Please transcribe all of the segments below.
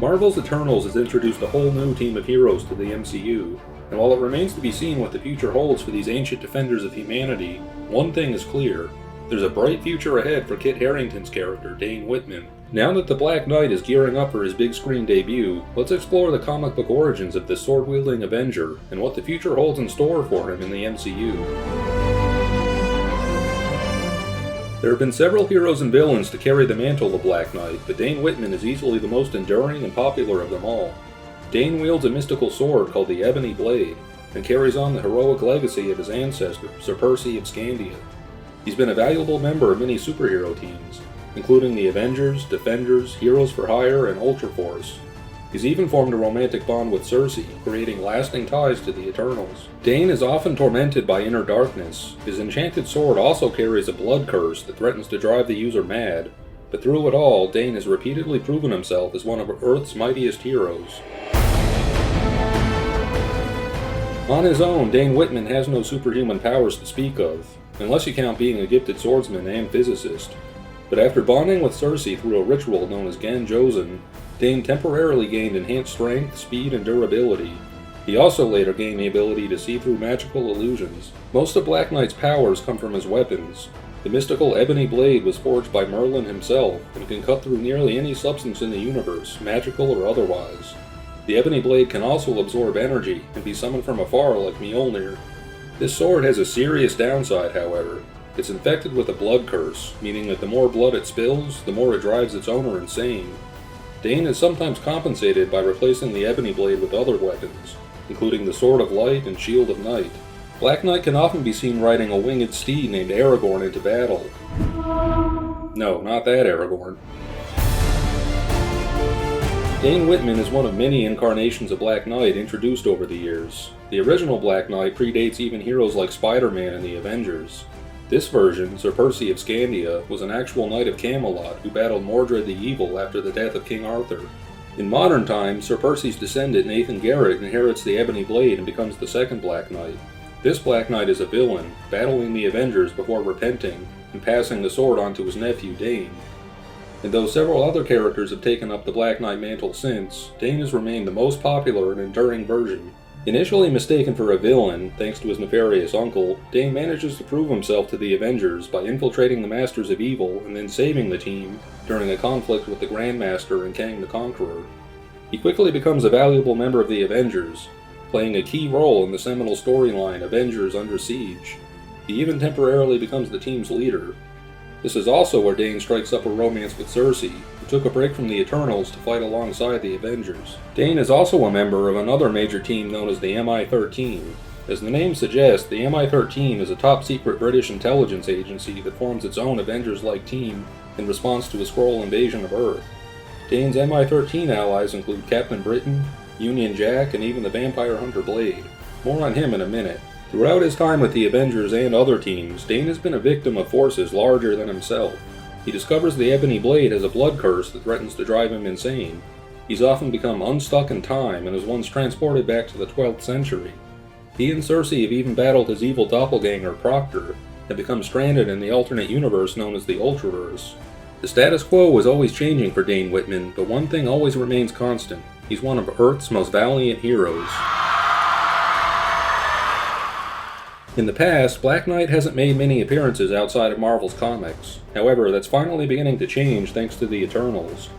Marvel's Eternals has introduced a whole new team of heroes to the MCU, and while it remains to be seen what the future holds for these ancient defenders of humanity, one thing is clear. There's a bright future ahead for Kit Harington's character, Dane Whitman. Now that the Black Knight is gearing up for his big screen debut, let's explore the comic book origins of this sword-wielding Avenger, and what the future holds in store for him in the MCU. There have been several heroes and villains to carry the mantle of Black Knight, but Dane Whitman is easily the most enduring and popular of them all. Dane wields a mystical sword called the Ebony Blade, and carries on the heroic legacy of his ancestor, Sir Percy of Scandia. He's been a valuable member of many superhero teams, including the Avengers, Defenders, Heroes for Hire, and Ultra Force. He's even formed a romantic bond with Cersei, creating lasting ties to the Eternals. Dane is often tormented by inner darkness. His enchanted sword also carries a blood curse that threatens to drive the user mad, but through it all, Dane has repeatedly proven himself as one of Earth's mightiest heroes. On his own, Dane Whitman has no superhuman powers to speak of, unless you count being a gifted swordsman and physicist. But after bonding with Cersei through a ritual known as Gan Josen, Dane temporarily gained enhanced strength, speed, and durability. He also later gained the ability to see through magical illusions. Most of Black Knight's powers come from his weapons. The mystical Ebony Blade was forged by Merlin himself, and can cut through nearly any substance in the universe, magical or otherwise. The Ebony Blade can also absorb energy, and be summoned from afar like Mjolnir. This sword has a serious downside, however. It's infected with a blood curse, meaning that the more blood it spills, the more it drives its owner insane. Dane is sometimes compensated by replacing the Ebony Blade with other weapons, including the Sword of Light and Shield of Night. Black Knight can often be seen riding a winged steed named Aragorn into battle. No, not that Aragorn. Dane Whitman is one of many incarnations of Black Knight introduced over the years. The original Black Knight predates even heroes like Spider-Man and the Avengers. This version, Sir Percy of Scandia, was an actual knight of Camelot who battled Mordred the Evil after the death of King Arthur. In modern times, Sir Percy's descendant Nathan Garrett inherits the Ebony Blade and becomes the second Black Knight. This Black Knight is a villain, battling the Avengers before repenting and passing the sword on to his nephew Dane. And though several other characters have taken up the Black Knight mantle since, Dane has remained the most popular and enduring version. Initially mistaken for a villain, thanks to his nefarious uncle, Dane manages to prove himself to the Avengers by infiltrating the Masters of Evil and then saving the team during a conflict with the Grandmaster and Kang the Conqueror. He quickly becomes a valuable member of the Avengers, playing a key role in the seminal storyline Avengers Under Siege. He even temporarily becomes the team's leader. This is also where Dane strikes up a romance with Cersei, who took a break from the Eternals to fight alongside the Avengers. Dane is also a member of another major team known as the MI-13. As the name suggests, the MI-13 is a top-secret British intelligence agency that forms its own Avengers-like team in response to a Skrull invasion of Earth. Dane's MI-13 allies include Captain Britain, Union Jack, and even the vampire hunter Blade. More on him in a minute. Throughout his time with the Avengers and other teams, Dane has been a victim of forces larger than himself. He discovers the Ebony Blade has a blood curse that threatens to drive him insane. He's often become unstuck in time and is once transported back to the 12th century. He and Cersei have even battled his evil doppelganger, Proctor, and become stranded in the alternate universe known as the Ultraverse. The status quo is always changing for Dane Whitman, but one thing always remains constant. He's one of Earth's most valiant heroes. In the past, Black Knight hasn't made many appearances outside of Marvel's comics. However, that's finally beginning to change thanks to the Eternals.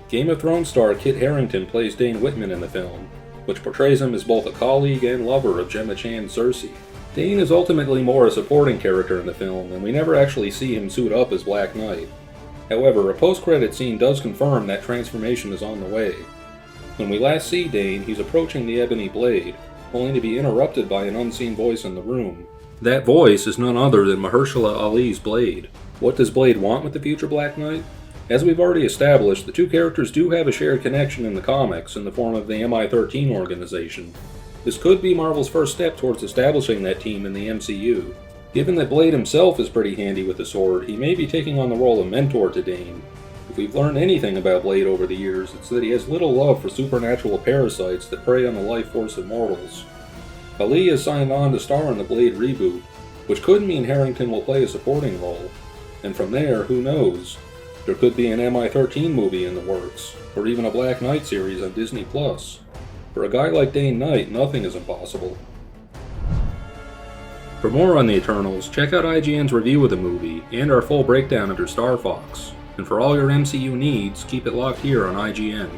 Game of Thrones star Kit Harington plays Dane Whitman in the film, which portrays him as both a colleague and lover of Gemma Chan's Cersei. Dane is ultimately more a supporting character in the film, and we never actually see him suit up as Black Knight. However, a post-credit scene does confirm that transformation is on the way. When we last see Dane, he's approaching the Ebony Blade, only to be interrupted by an unseen voice in the room. That voice is none other than Mahershala Ali's Blade. What does Blade want with the future Black Knight? As we've already established, the two characters do have a shared connection in the comics in the form of the MI-13 organization. This could be Marvel's first step towards establishing that team in the MCU. Given that Blade himself is pretty handy with the sword, he may be taking on the role of mentor to Dane. If we've learned anything about Blade over the years, it's that he has little love for supernatural parasites that prey on the life force of mortals. Ali has signed on to star in the Blade reboot, which could mean Harington will play a supporting role. And from there, who knows? There could be an MI-13 movie in the works, or even a Black Knight series on Disney+. For a guy like Dane Knight, nothing is impossible. For more on the Eternals, check out IGN's review of the movie and our full breakdown under Star Fox. And for all your MCU needs, keep it locked here on IGN.